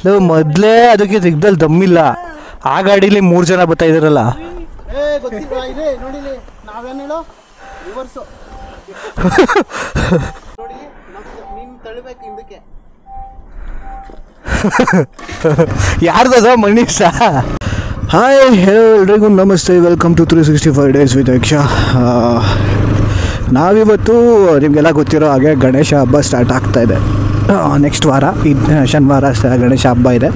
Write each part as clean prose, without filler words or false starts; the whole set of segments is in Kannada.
ನೀವು ಮೊದಲೇ ಅದಕ್ಕೆ ದಿಗ್ದಲ್ಲಿ ದಮ್ಮಿಲ್ಲ. ಆ ಗಾಡೀಲಿ 3 ಜನ ಬರ್ತಾ ಇದಾರಲ್ಲ. ಯಾರ್ದದ ಮನೀಷ? ಹಾಯ್ ಹಲೋ ಎಲ್ರಿಗೂ ನಮಸ್ತೆ, ವೆಲ್ಕಮ್ ಟು 365 ಡೇಸ್ ವಿತ್ ಯಕ್ಷ. ನಾವಿವತ್ತು ನಿಮಗೆಲ್ಲ ಗೊತ್ತಿರೋ ಹಾಗೆ ಗಣೇಶ ಹಬ್ಬ ಸ್ಟಾರ್ಟ್ ಆಗ್ತಾಯಿದೆ. ನೆಕ್ಸ್ಟ್ ವಾರ ಶನಿವಾರ ಗಣೇಶ ಹಬ್ಬ ಇದೆ.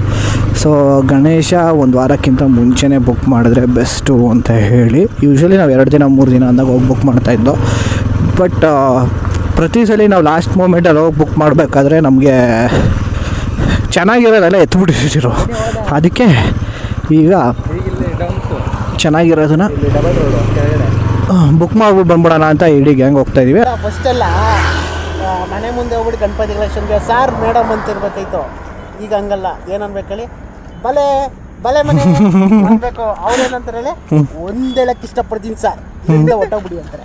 ಸೊ ಗಣೇಶ ಒಂದು ವಾರಕ್ಕಿಂತ ಮುಂಚೆನೇ ಬುಕ್ ಮಾಡಿದ್ರೆ ಬೆಸ್ಟು ಅಂತ ಹೇಳಿ ಯೂಶ್ವಲಿ ನಾವು 2 ದಿನ 3 ದಿನ ಅಂದಾಗ ಹೋಗಿ ಬುಕ್ ಮಾಡ್ತಾಯಿದ್ದೋ. ಬಟ್ ಪ್ರತಿ ಸಲ ನಾವು ಲಾಸ್ಟ್ ಮೂಮೆಂಟಲ್ಲಿ ಹೋಗಿ ಬುಕ್ ಮಾಡಬೇಕಾದ್ರೆ ನಮಗೆ ಚೆನ್ನಾಗಿರೋದೆಲ್ಲ ಎತ್ಬಿಟ್ಟಿರೋ. ಅದಕ್ಕೆ ಈಗ ಚೆನ್ನಾಗಿರೋದನ್ನ ಬುಕ್ ಮಾಡ್ಬಿಟ್ಟು ಬಂದ್ಬಿಡೋಣ ಅಂತ ಇಡೀ ಗ್ಯಾಂಗ್ ಹೋಗ್ತಾಯಿದ್ದೀವಿ. ಫಸ್ಟೆಲ್ಲ ಮನೆ ಮುಂದೆ ಹೋಗ್ಬಿಟ್ಟು ಗಣಪತಿ ಕಲೆಕ್ಷನ್ಗೆ ಸಾರ್ ಮೇಡಮ್ ಅಂತ ಇರ್ಬೇಕಾಯ್ತು. ಈಗ ಹಂಗಲ್ಲ, ಏನನ್ಬೇಕು ಹೇಳಿ, ಬಲೆ ಬಲೆ ಮನೆ ಅನ್ಬೇಕು. ಅವ್ರೇನಂತಾರೆ ಹೇಳಿ, ಒಂದೇಳಕ್ಕೆ ಇಷ್ಟಪಡ್ತೀನಿ ಸರ್, ಹಿಂದೆ ಹೊಟ್ಟೋಗ್ಬಿಡಿ ಅಂತಾರೆ.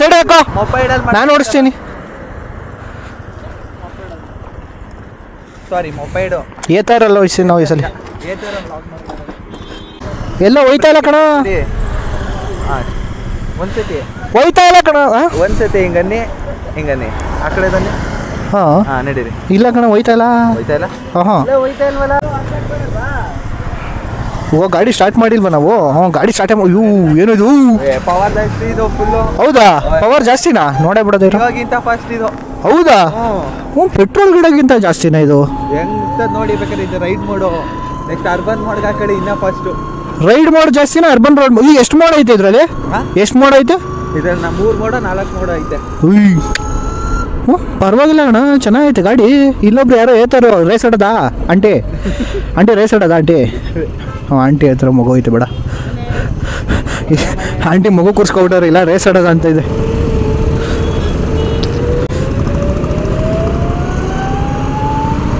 ಸೈಡ್ ಹಾಕೋ, ನಾನು ಓಡಿಸ್ತೀನಿ. ಸಾರಿ, ಮೊಬೈಲು ಏತಾರಲ್ಲ ವಯಸ್ಸು ನಾವು ಈ ಸಲ ಎಲ್ಲ ಹೋಯ್ತಾ ಇಲ್ಲ ಕಣ. ಒಂದ್ಸತಿ ಹೋಯ್ತಾ ಇಲ್ಲ ಕಣ. ಒಂದ್ಸತಿ ಹಿಂಗನ್ನಿ ಆ ಕಡೆ ಬನ್ನಿ. ಹಾಂ ನಡೀರಿ. ಇಲ್ಲ ಕಣ, ಹೋಯ್ತಾ ಇಲ್ಲ. ಹಾಂ ಹೋಯ್ತಾ ಇಲ್ವಲ್ಲ. ಓ ಗಾಡಿ ಸ್ಟಾರ್ಟ್ ಮಾಡಿಲ್ವ ನಾವು? ಹಾಂ ಗಾಡಿ ಸ್ಟಾರ್ಟ್ ಇವು ಏನಿದು ಪವರ್ ಜಾಸ್ತಿ ಇದು ಫುಲ್ಲು. ಹೌದಾ? ಪವರ್ ಜಾಸ್ತಿನಾ? ನೋಡೇ ಬಿಡೋದು ಇವಾಗಿಂತ ಫಾಸ್ಟ್ ಇದು. ಹೌದಾ? ಹ್ಞೂ, ಪೆಟ್ರೋಲ್ ಗಿಡಗಿಂತ ಜಾಸ್ತಿನಾ ಇದು? ಹೆಂಗ್ ನೋಡಿ ಬೇಕಾದ್ರೆ ಇದು ರೈಡ್ ಮೋಡು. ನೆಕ್ಸ್ಟ್ ಅರ್ಬನ್ ಮೋಡ್ಗೆ ಆ ಕಡೆ ಇನ್ನೂ ಫಾಸ್ಟು. ರೈಡ್ ಮೋಡ್ ಜಾಸ್ತಿನಾ ಅರ್ಬನ್ ರೋಡ್? ಈಗ ಎಷ್ಟು ಮೋಡ್ ಐತೆ ಇದರಲ್ಲಿ? ಎಷ್ಟು ಮೋಡ್ ಐತೆ ಇದ್ರಲ್ಲಿ? 3 ಮೋಡ 4 ಮೋಡ ಐತೆ. ಹ್ಞೂ, ಪರವಾಗಿಲ್ಲ ಅಣ್ಣ, ಚೆನ್ನಾಗೈತೆ ಗಾಡಿ. ಇಲ್ಲೊಬ್ರು ಯಾರೋ ಹೇಳ್ತಾರೋ ರೇಸ್ ಆಡೋದಾ ಆಂಟಿ ರೇಸ್ ಆಡೋದಾ ಆಂಟಿ? ಹ್ಞೂ, ಆಂಟಿ ಹತ್ರ ಮಗು ಐತೆ ಬೇಡ. ಆಂಟಿ ಮಗು ಕೂರ್ಸ್ಕೊಬಿಟ್ಟವ್ರು, ಇಲ್ಲ ರೇಸ್ ಆಡೋದ ಅಂತ ಇದೆ.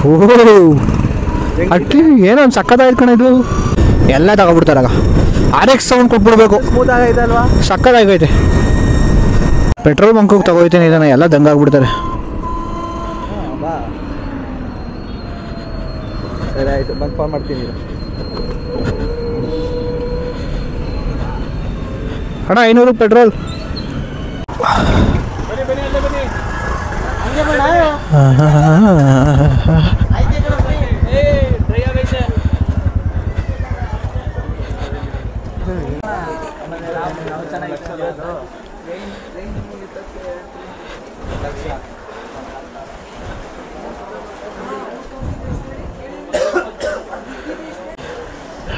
ಓಹ್ ಅಟ್ಟಿ ಏನೋ ಒಂದು ಸಕ್ಕದಾಯ್ತು ಕಣ ಇದು. ಎಲ್ಲ ತಗೊಬಿಡ್ತಾರಾಗ. RX ಸೌಂಡ್ ಕೊಟ್ಬಿಡ್ಬೇಕು. ಸಕ್ಕದಾಗೈತೆ. ಪೆಟ್ರೋಲ್ ಬಂಕಿಗೆ ತಗೋಯ್ತೀನಿ ಇದನ್ನು, ಎಲ್ಲ ದಂಗಾಗ್ಬಿಡ್ತಾರೆ. ಸರಿ ಆಯಿತು, ಬಂದು ಫೋನ್ ಮಾಡ್ತೀನಿ. ಅಣ್ಣ 500 ಪೆಟ್ರೋಲ್.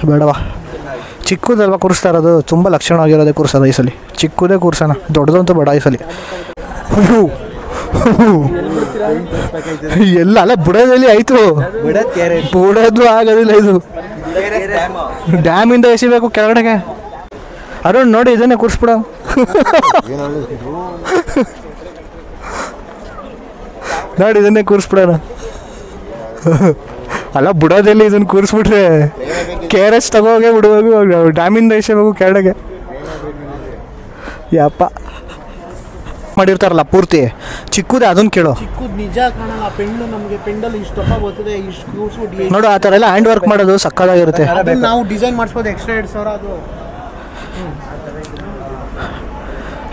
ಬೇಡವಾ, ಚಿಕ್ಕದಲ್ವ ಕೂರಿಸ್ತಾ ಇರೋದು, ತುಂಬ ಲಕ್ಷಣವಾಗಿರೋದೇ ಕೂರಿಸೋದು ಈ ಸಲ. ಚಿಕ್ಕದೇ ಕೂರ್ಸೋಣ, ದೊಡ್ಡದಂತೂ ಬೇಡ ಈ ಸಲ. ಎಲ್ಲ ಅಲ್ಲ ಬುಡದಲ್ಲಿ ಆಯ್ತು, ಬುಡೋದು ಆಗೋದಿಲ್ಲ ಇದು. ಡ್ಯಾಮಿಂದ ಎಸಿಬೇಕು ಕೆಳಗಡೆಗೆ. ಅರುಣ್ ನೋಡಿ, ಇದನ್ನೇ ಕೂರಿಸ್ಬಿಡ. ನೋಡಿ ಇದನ್ನೇ ಕೂರಿಸ್ಬಿಡೋಣ. ಅಲ್ಲ ಬುಡೋದಲ್ಲಿ ಇದನ್ನು ಕೂರಿಸ್ಬಿಟ್ರೆ KRS ತಗೋಗೆ ಬಿಡುವಾಗ ಡ್ಯಾಮಿಂದ ಎಸಬೇಕು ಕೆಳಗೆ. ಯಪ್ಪ ಮಾಡಿರ್ತಾರಲ್ಲ ಪೂರ್ತಿ ಚಿಕ್ಕದೇ, ಅದನ್ನು ಕೇಳೋ. ಚಿಕ್ಕದು ನಿಜ ಕಾಣಲ್ಲ, ಪೆಂಡು ನಮಗೆ ಪೆಂಡಲ್ಲಿ ಇಷ್ಟಪ್ಪ ಬರ್ತದೆ, ಇಷ್ಟು ಕೂರಿಸ್ಬಿಟ್ಟು ನೋಡು. ಆ ಥರ ಎಲ್ಲ ಹ್ಯಾಂಡ್ ವರ್ಕ್ ಮಾಡೋದು ಸಕ್ಕದಾಗಿರುತ್ತೆ. ನಾವು ಡಿಸೈನ್ ಮಾಡಿಸ್ಬೋದು, ಎಕ್ಸ್ಟ್ರಾ 2,000 ಅದು.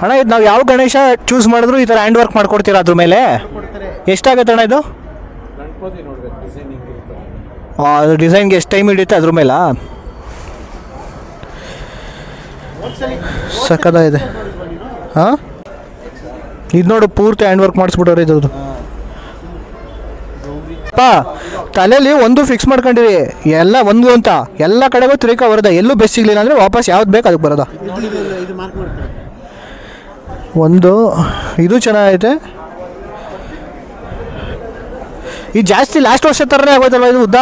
ಅಣ್ಣ ಇದು ನಾವು ಯಾವ ಗಣೇಶ ಚೂಸ್ ಮಾಡಿದ್ರು ಈ ಥರ ಹ್ಯಾಂಡ್ ವರ್ಕ್ ಮಾಡ್ಕೊಡ್ತೀರಾ ಅದ್ರ ಮೇಲೆ? ಎಷ್ಟಾಗತ್ತೆ ಅಣ್ಣ ಇದು? ಅದು ಡಿಸೈನ್ಗೆ ಎಷ್ಟು ಟೈಮ್ ಹಿಡಿಯುತ್ತೆ ಅದ್ರ ಮೇಲೆ? ಸಕ್ಕದಾಗಿದೆ. ಹಾಂ, ಇದು ನೋಡು ಪೂರ್ತಿ ಹ್ಯಾಂಡ್ ವರ್ಕ್ ಮಾಡಿಸ್ಬಿಟ್ಟವ್ರೆ ಇದ್ರದ್ದು. ತಲೆಯಲ್ಲಿ ಒಂದು ಫಿಕ್ಸ್ ಮಾಡ್ಕೊಂಡಿರಿ, ಎಲ್ಲ ಒಂದು ಅಂತ ಎಲ್ಲ ಕಡೆಗೂ ತಿರುಕ ಬರೋದ. ಎಲ್ಲೂ ಬೆಸ್ಟ್ ಸಿಗಲಿಲ್ಲ ಅಂದರೆ ವಾಪಸ್ ಯಾವ್ದು ಬೇಕು ಅದಕ್ಕೆ ಬರೋದ. ಒಂದು ಇದು ಚೆನ್ನಾಗೈತೆ. ಇದು ಜಾಸ್ತಿ ಲಾಸ್ಟ್ ವರ್ಷ ಥರನೇ ಆಗೋಯ್ತಲ್ವ ಇದು ಉದ್ದ?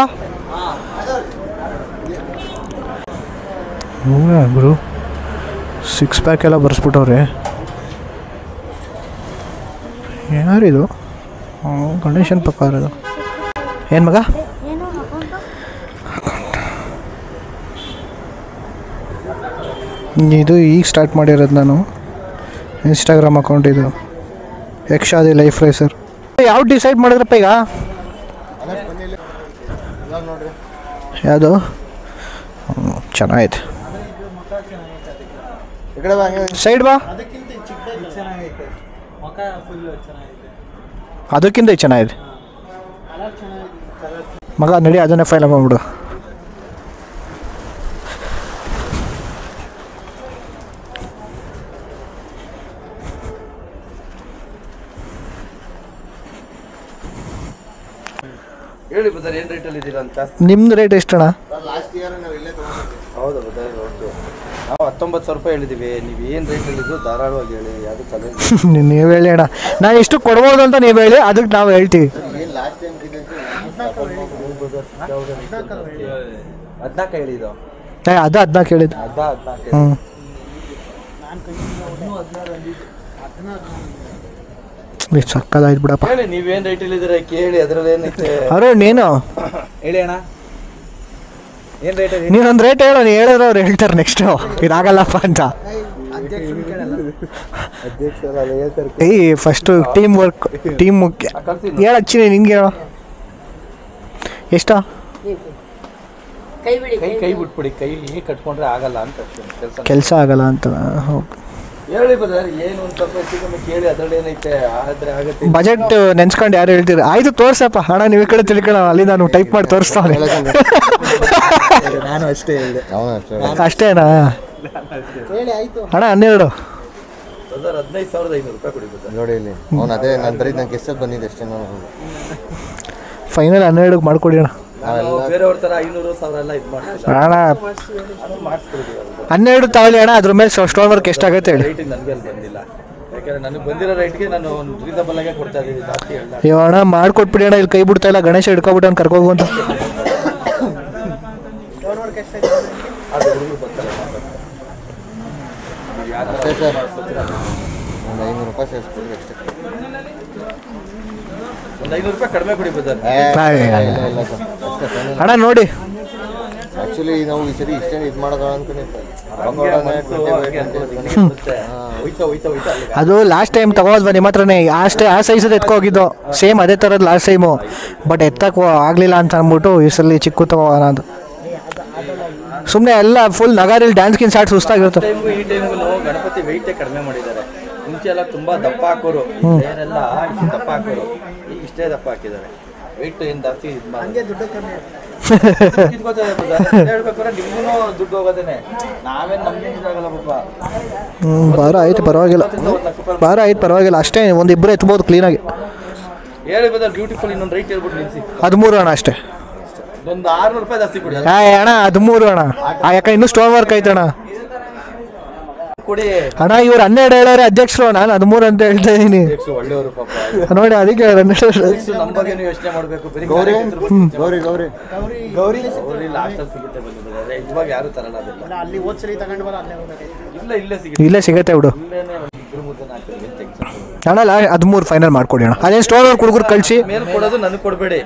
ಗುರು 6 ಪ್ಯಾಕ್ ಎಲ್ಲ ಬರ್ಸ್ಬಿಟ್ಟವ್ರೆ. ಯಾರಿದು? ಗಣೇಶನ್ ಪ್ರಕಾರ ಇದು ಏನು ಮಗ? ಇದು ಈಗ ಸ್ಟಾರ್ಟ್ ಮಾಡಿರೋದು ನಾನು. ಇನ್ಸ್ಟಾಗ್ರಾಮ್ ಅಕೌಂಟ್ ಇದು, ಯಕ್ಷಾದಿ ಲೈಫ್ ರೇಸರ್. ಯಾವ್ದು ಡಿಸೈಡ್ ಮಾಡಿದ್ರಪ್ಪ ಈಗ? ನೋಡ್ರಿ ಯಾವುದು? ಚೆನ್ನಾಗೈತೆ. ಸೈಡ್ ಬಾ. ಅದಕ್ಕಿಂತ ಚೆನ್ನಾಗಿದೆ ಮಗ. ನಡಿ ಅದನ್ನೇ ಫೈಲ್ ಮಾಡ್ಬಿಡು. ಹೇಳಿ ಬದರ್ ಏನು ರೇಟಲ್ಲಿ ಇದ್ದೀರಾ ಅಂತ. ನಿಮ್ದು ರೇಟ್ ಎಷ್ಟಣ್ಣ? ಲಾಸ್ಟ್ ಇಯರ್ ನಾವು ಇಲ್ಲೇ ತೊಗೊಂಡಿದ್ವಿ. ಹೌದಾ ಬದರ್? ಓಕೆ. ನಾವು 19,000 ಹೇಳಿದ್ದೀವಿ. ನೀವು ಏನು ರೇಟಲ್ಲಿದ್ದು ಧಾರಾಳವಾಗಿ ಹೇಳಿ. ಯಾವುದು ತಲೆ ನೀವು ಹೇಳಿ ಅಣ್ಣ. ನಾನು ಎಷ್ಟು ಕೊಡ್ಬೋದು ಅಂತ ನೀವು ಹೇಳಿ, ಅದಕ್ಕೆ ನಾವು ಹೇಳ್ತೀವಿ. ಏನು ಲಾಸ್ಟ್ ಟೈಮ್ 14 ಹೇಳಿದ್ದು. ಅದು 14 ಹೇಳಿದ್ದು. 14 ಹ್ಞೂ. ಸಕ್ಕದಾಯ್ತು ಬಿಡಪ್ಪ. ಹೇಳಿ ನೀವೇನು ರೇಟಲ್ಲಿ ಇದ್ದೀರಾ ಕೇಳಿ, ಅದರಲ್ಲಿ ಏನೈತೆ ಅರೆ ನೀನು ಹೇಳಿ ಅಣ್ಣ. ಏನು ರೇಟ್ ಇದೆ? ನೀನೊಂದು ರೇಟ್ ಹೇಳೋ. ನೀನು ಹೇಳಿದ್ರೆ ಅವ್ರು ಹೇಳ್ತಾರೆ ನೆಕ್ಸ್ಟು ಇದಾಗಲ್ಲಪ್ಪ ಅಂತ. ಏಯ್ ಫಸ್ಟು ಟೀಮ್ ವರ್ಕ್, ಟೀಮ್ ಮುಖ್ಯ. ಹೇಳಚ್ಚಿ ನಿಂಗೆ ಹೇಳೋ ಎಷ್ಟೋ. ಕೈ ಬಿಟ್ಬಿಡಿ. ಕೈ ಕಟ್ಕೊಂಡ್ರೆ ಆಗಲ್ಲ ಅಂತ ಕೆಲಸ ಆಗಲ್ಲ ಅಂತ. ಹೇಳಿ ಬದರ್ ಏನು ಒಂದು ಸ್ವಲ್ಪ ಹೆಚ್ಚಿಗೆ ಕೇಳಿ, ಅದರಲ್ಲಿ ಏನೈತೆ ಆದರೆ ಆಗುತ್ತೆ. ಬಜೆಟ್ ನೆನ್ಸ್ಕೊಂಡು ಯಾರು ಹೇಳ್ತೀರಿ? ಆಯ್ತು ತೋರ್ಸಪ್ಪ ಅಣ್ಣ. ನೀವು ಈ ಕಡೆ ತಿಳ್ಕೊಳ್ಳೋ, ಅಲ್ಲಿ ನಾನು ಟೈಪ್ ಮಾಡಿ ತೋರಿಸ್ತಾನೆ. ನಾನು ಅಷ್ಟೇ ಹೇಳಿದೆ. ಅಷ್ಟೇನಾ ಹೇಳಿ ಆಯ್ತು ಅಣ್ಣ? 12 ಬದರ್ 15,500 ರೂಪಾಯಿ ಕೊಡಿ ಬದರ್. ನೋಡಿ ಇಲ್ಲಿ ಅವ್ನು ಅದೇ ನಾನು ಬರೀ ನಂಗೆ ಎಷ್ಟೊತ್ತು ಬಂದಿದೆ ಅಷ್ಟೇ. ನಾನು ಫೈನಲ್ 12 ಮಾಡ್ಕೊಡಿ ಅಣ್ಣ. ಬೇರೆಯವ್ರ ಥರ 500,000 ಎಲ್ಲ ಇದು ಮಾಡ್ತೀವಿ. ಅಣ್ಣ ಮಾಡಿಸ್ಕೊಡ್ತೀವಿ. 12 ತಗೊಳ್ಳಿ ಅಣ್ಣ. ಅದ್ರ ಮೇಲೆ ಸ್ಟೋನ್ ವರ್ಕ್ ಎಷ್ಟಾಗುತ್ತೆ ಹೇಳಿ. ರೈಟಿಗೆ ನನಗೆ ಅಲ್ಲಿ ಬಂದಿಲ್ಲ. ಯಾಕಂದ್ರೆ ನನಗೆ ಬಂದಿರೋ ರೈಟ್ಗೆ ನಾನು ಒಂದು ರೀಸನಬಲ್ ಆಗೇ ಕೊಡ್ತಾ ಇದ್ದೀವಿ. ಜಾಸ್ತಿ ಹೇಳ್ದ ಅಯ್ಯೋ ಅಣ್ಣ ಮಾಡ್ಕೊಟ್ಬಿಡಿ ಅಣ್ಣ. ಇಲ್ಲಿ ಕೈ ಬಿಡ್ತಾ ಇಲ್ಲ. ಗಣೇಶ ಹಿಡ್ಕೊಬಿಟ್ಟು ಅವ್ನು ಕರ್ಕೋಗು ಅಂತ. ಅದು ಹುಡುಗರು ಬರ್ತಾರೆ. ಅಷ್ಟೇ ಸರ್. ಒಂದು 500 ರೂಪಾಯಿ ಸೇರಿಸ್ಬಿಟ್ರೆ ಅಷ್ಟೇ. ಒಂದು 500 ರೂಪಾಯಿ ಕಡಿಮೆ ಕೊಡಿ ಬದರ್. ಇಲ್ಲ ಇಲ್ಲ ಸರ್ ಅಷ್ಟೇ ಫೈನಲ್. ಅಣ್ಣ ನೋಡಿ ಆ್ಯಕ್ಚುಲಿ ನಾವು ಈ ಸರಿ ಇಷ್ಟೇ ಇದು ಮಾಡೋದು ಅನ್ಕೊಂಡಿದ್ದೆ. ಅದು ಲಾಸ್ಟ್ ಟೈಮ್ ತಗೋದ್ವ ನಿಮ್ಮ ಹತ್ರನೇ. ಆ ಸೈಜ್ ಎತ್ಕೊ ಹೋಗಿದ್ದು ಸೇಮ್ ಅದೇ ಥರದ್ದು ಲಾಸ್ಟ್ ಟೈಮು. ಬಟ್ ಎತ್ತಕ್ಕೆ ಆಗಲಿಲ್ಲ ಅಂತ ಅಂದ್ಬಿಟ್ಟು ಈ ಸಲ ಚಿಕ್ಕ ತಗೋಣ ಅಂತ. ಸುಮ್ಮನೆ ಎಲ್ಲ ಫುಲ್ ನಗಾರಿಲ್ಲಿ ಡ್ಯಾನ್ಸ್ಗಿನ್ ಸ್ಟಾರ್ಟ್ ಸುಸ್ತಾಗಿರುತ್ತೆ. ಈ ಟೈಮ್ಗೂ ಗಣಪತಿ ವೆಯ್ಟೇ ಕಡಿಮೆ ಮಾಡಿದ್ದಾರೆ. ಮುಂಚೆ ಎಲ್ಲ ತುಂಬಾ ದಪ್ಪ ಹಾಕೋರು, ಬೇರೆಲ್ಲ ಇಷ್ಟು ದಪ್ಪ ಹಾಕೋರು. ಈಗ ಇಷ್ಟೇ ದಪ್ಪ ಹಾಕಿದ್ದಾರೆ. ವೆಯ್ಟ್ ಏನು ಜಾಸ್ತಿ ಹಂಗೆ ದುಡ್ಡು ಕಮ್ಮಿ. ಹೇಳ್ಬೇಕಾದ್ರೆ ನಿಮ್ಗೂ ದುಡ್ಡು ಹೋಗೋದೇನೆ. ನಾವೇನು ನಮ್ಗೆ ಇದಾಗಲ್ಲ ಪಾಪ. ಭಾರ ಆಯ್ತು ಪರವಾಗಿಲ್ಲ. ಭಾರ ಆಯ್ತು ಪರವಾಗಿಲ್ಲ. ಅಷ್ಟೇ ಒಂದಿಬ್ಬರು ಎತ್ಬೋದು ಕ್ಲೀನಾಗಿ. ಹೇಳಿ ಬದರ್ ಬ್ಯೂಟಿಫುಲ್. ಇನ್ನೊಂದು ರೈಟ್ ಹೇಳ್ಬಿಟ್ಟು ನಿಲ್ಸಿ. 13 ಅಣ್ಣ ಅಷ್ಟೇ. ಒಂದು 600 ರೂಪಾಯಿ ಜಾಸ್ತಿ ಕೊಡಿ. ಅಣ್ಣ 13 ಅಣ್ಣ. ಯಾಕೆ ಇನ್ನೂ ಸ್ಟೋನ್ ವರ್ಕ್ ಐತಣ್ಣ ಕೊಡಿ ಅಣ್ಣ. ಇವ್ರು 12 ಹೇಳೋರೆ ಅಧ್ಯಕ್ಷರು. ನಾನು 13 ಅಂತ ಹೇಳ್ತಾ ಇದ್ದೀನಿ. ಒಳ್ಳೆಯವರು ಪಾಪ. ನೋಡಿ ಅದಕ್ಕೆ 12 ನಮ್ಮ ಬಗ್ಗೆ ನೀವು ಯೋಚನೆ ಮಾಡಬೇಕು. ಗೌರಿ ಗೌರಿ ಗೌರಿ ಗೌರಿ ಗೌರಿ ಲಾಸ್ಟಲ್ಲಿ ಸಿಗುತ್ತೆ ಬಂದಿದ್ದಾರೆ. ಇವಾಗ ಯಾರು ತರಲ್ಲ ಅದೆಲ್ಲ. ಅಲ್ಲಿ ಹೋದ್ಸಲಿ ತಗೊಂಡು ಬರೋ ಅಲ್ಲೇ ಹೋಗ್ಬೇಕು. ಇಲ್ಲೇ ಸಿಗುತ್ತೆ. ಇಲ್ಲೇ ಸಿಗುತ್ತೆ ಬಿಡು ಇಲ್ಲೇನೆ ಒಂದು 2-3 ಜನ ಹಾಕ್ತಾರೆ. ಅಣ್ಣ. 13 ಫೈನಲ್ ಮಾಡ್ಕೊಡಿ ಅಣ್ಣ. ಅದೇನು ಸ್ಟೋರ್ ವರ್ಕ್ ಹುಡುಗರು ಕಳಿಸಿ. ಮೇಲೆ ಕೊಡೋದು ನನಗೆ ಕೊಡಬೇಡಿ.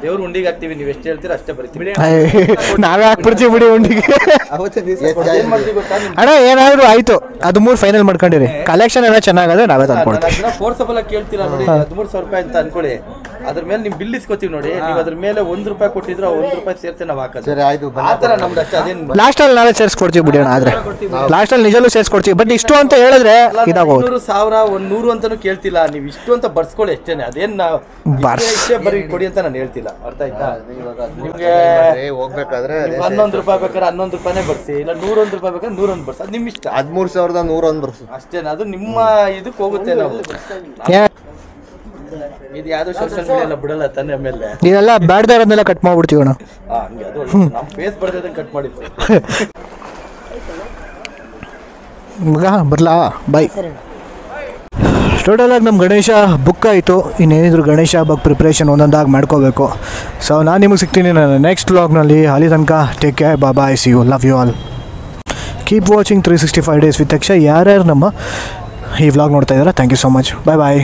ದೇವ್ರು ಉಂಡಿಗೆ ಹಾಕ್ತೀವಿ. ನೀವು ಎಷ್ಟು ಹೇಳ್ತೀರಾ ಅಷ್ಟೇ ಬರ್ತೀವಿ. ನಾವೇ ಹಾಕ್ಬಿಡ್ತೀವಿ ಬಿಡಿ ಉಂಡಿಗೆ. ಏನು ಮಾಡ್ತೀವಿ ಗೊತ್ತಾ? ಅಣ್ಣ ಏನಾದ್ರು ಆಯ್ತು 13 ಫೈನಲ್ ಮಾಡ್ಕೊಂಡಿರಿ. ಕಲೆಕ್ಷನ್ ಏನೋ ಚೆನ್ನಾಗದೆ ನಾವೇ ತಂದ್ಕೊಡ್ತೀವಿ. ಫೋರ್ಸಬಲ್ ಆಗಿ ಕೇಳ್ತೀರಾ ನೋಡಿ. 13,000 ರೂಪಾಯಿ ಅಂತ ಅನ್ಕೊಳ್ಳಿ. ಅದ್ರ ಮೇಲೆ ನಿಮ್ ಬಿಲ್ ಇಸ್ಕೊತೀವಿ ನೋಡಿ. ನೀವು ಅದ್ರ ಮೇಲೆ 1 ರೂಪಾಯಿ ಕೊಟ್ಟಿದ್ರೆ 1 ರೂಪಾಯಿ ಸೇರ್ಸಿ ನಾವು ಹಾಕೋದು. ಸರಿ ಆಯ್ತು. ಆ ಥರ ನಮ್ದು ಅಷ್ಟೇ. ಅದೇನು ಲಾಸ್ಟಲ್ಲಿ ನಾವೇ ಸೇರಿಸ್ಕೊಡ್ತೀವಿ ಬಿಡಿ ಅಣ್ಣ. ಆದ್ರೆ ಲಾಸ್ಟಲ್ಲಿ ನಿಜಲ್ಲೂ ಸೇರಿಸ್ಕೊಡ್ತೀವಿ. ಬಟ್ ಇಷ್ಟು ಅಂತ ಹೇಳಿದ್ರೆ ಇದಾಗೋದು. 500,000 100 ಅಂತಾನು ಕೇಳ್ತಿಲ್ಲ. ನೀವು ಇಷ್ಟು ಅಂತ ಬರ್ಸ್ಕೊಳ್ಳಿ ಅಷ್ಟೇನೆ. ಅದೇನು ನಾವು ಇಷ್ಟೇ ಬರೀ ಕೊಡಿ ಅಂತ ನಾನು ಹೇಳ್ತಿಲ್ಲ. ಅರ್ಥ ಆಯ್ತಾ? ನಿಮ್ಗೆ ಹೋಗ್ಬೇಕಾದ್ರೆ 11 ರೂಪಾಯಿ ಬೇಕಾದ್ರೆ 11 ರೂಪಾಯಿನೇ ಬರ್ಸಿ. ಇಲ್ಲ 101 ರೂಪಾಯಿ ಬೇಕಾದ್ರೆ 101 ಬರ್ಸಿ. ಅದು ನಿಮ್ಮ ಇಷ್ಟ. 13,101 ಬರ್ಸು ಅಷ್ಟೇನ. ಅದು ನಿಮ್ಮ ಇದಕ್ಕೆ ಹೋಗುತ್ತೆ. ನಾವು ಇದು ಯಾವ್ದು ಸೋಷಿಯಲ್ ಮೀಡಿಯಾ ಎಲ್ಲ ಬಿಡಲ್ಲ ತಾನೆ. ಆಮೇಲೆ ಇದೆಲ್ಲ ಬ್ಯಾಡ್ದ ಇರೋದನ್ನೆಲ್ಲ ಕಟ್ ಮಾಡ್ಬಿಡ್ತೀವಿ ಅಣ್ಣ. ಹಂಗೆ ಅದು ನಮ್ಮ ಫೇಸ್ ಬರ್ದೇ ಕಟ್ ಮಾಡಿದ್ದು. ಮಗ ಬರ್ಲಾ ಬಾಯ್. ಟೋಟಲಾಗಿ ನಮ್ಮ ಗಣೇಶ ಬುಕ್ ಆಯಿತು. ಇನ್ನೇನಿದ್ರು ಗಣೇಶ ಹಬ್ಬಕ್ಕೆ ಪ್ರಿಪ್ರೇಷನ್ ಒಂದೊಂದಾಗಿ ಮಾಡ್ಕೋಬೇಕು. ಸೊ ನಾನು ನಿಮಗೆ ಸಿಗ್ತೀನಿ ನನ್ನ ನೆಕ್ಸ್ಟ್ ವ್ಲಾಗ್ನಲ್ಲಿ. ಅಲ್ಲಿ ತನಕ take care. Bye. See you. Love you all. Keep watching 365 days with Akshay. ಯಾರ್ಯಾರು ನಮ್ಮ ಈ ವ್ಲಾಗ್ ನೋಡ್ತಾ ಇದ್ದಾರೆ thank you so much. Bye bye.